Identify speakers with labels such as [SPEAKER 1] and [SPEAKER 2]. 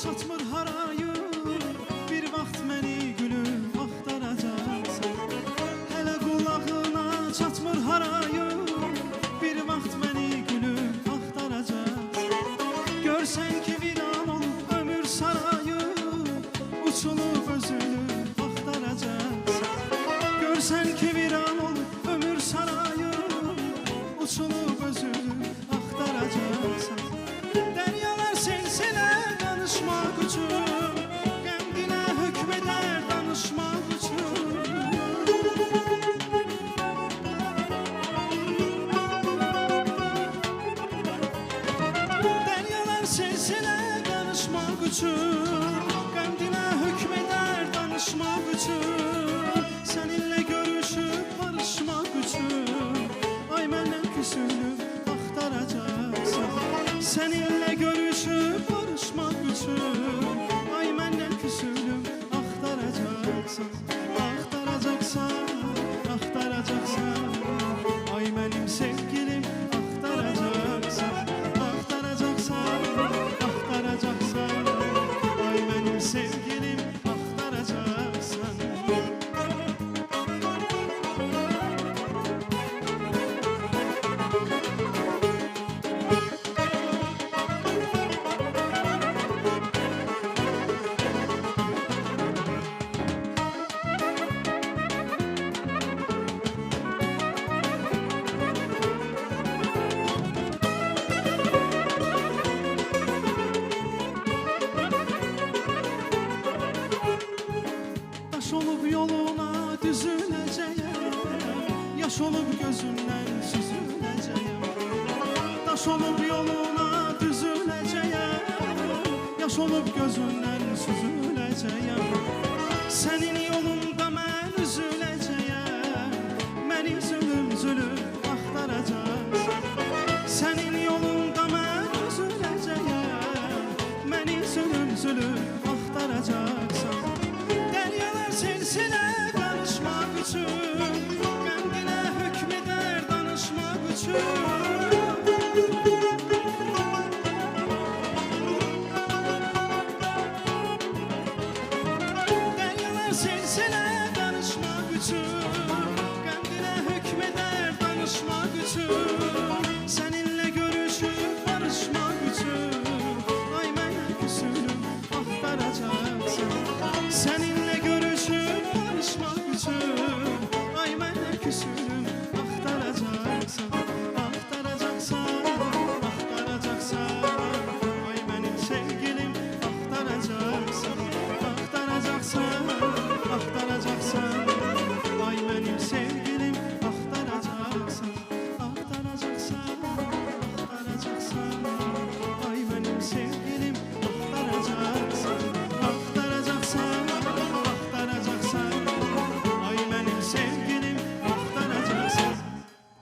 [SPEAKER 1] çatmır harayım, bir vaxt məni gülüm axtaracaqsan. Hələ qulağına çatmır harayım, bir vaxt məni gülüm axtaracaqsan. Görsən ki viran olub ömür sarayım, uçulub özünü axtaracaqsan. Görsən ki viran olub ömür sarayım, uçulub özünü axtaracaqsan. Dəryalar sensələ danışmaq üçün, qəmdinə hökm edər danışmaq üçün. Dəryalar sensələ danışmaq üçün, qəmdinə hökm edər danışmaq üçün. Səninlə görüşüb barışmaq üçün, ay məndən küsünüb axtaracaqsan. Səninlə görüşüb barışmaq üçün, ay məndən küsünüb axtaracaqsan. Axtaracaqsan, axtaracaqsan, ay mənim sevgilim axtaracaqsan. Axtaracaqsan, axtaracaqsan, ay mənim sevgilim axtaracaqsan. Daş olub yoluna düzüləcəyəm, yaş olub gözündən süzüləcəyəm. Daş olub yoluna düzüləcəyəm, yaş olub gözündən süzüləcəyəm. Sənin yolunda mən üzüləcəyəm, məni zülüm zülüm axtaracaqsan. Sənin yolunda mən üzüləcəyəm, məni zülüm zülüm axtaracaqsan.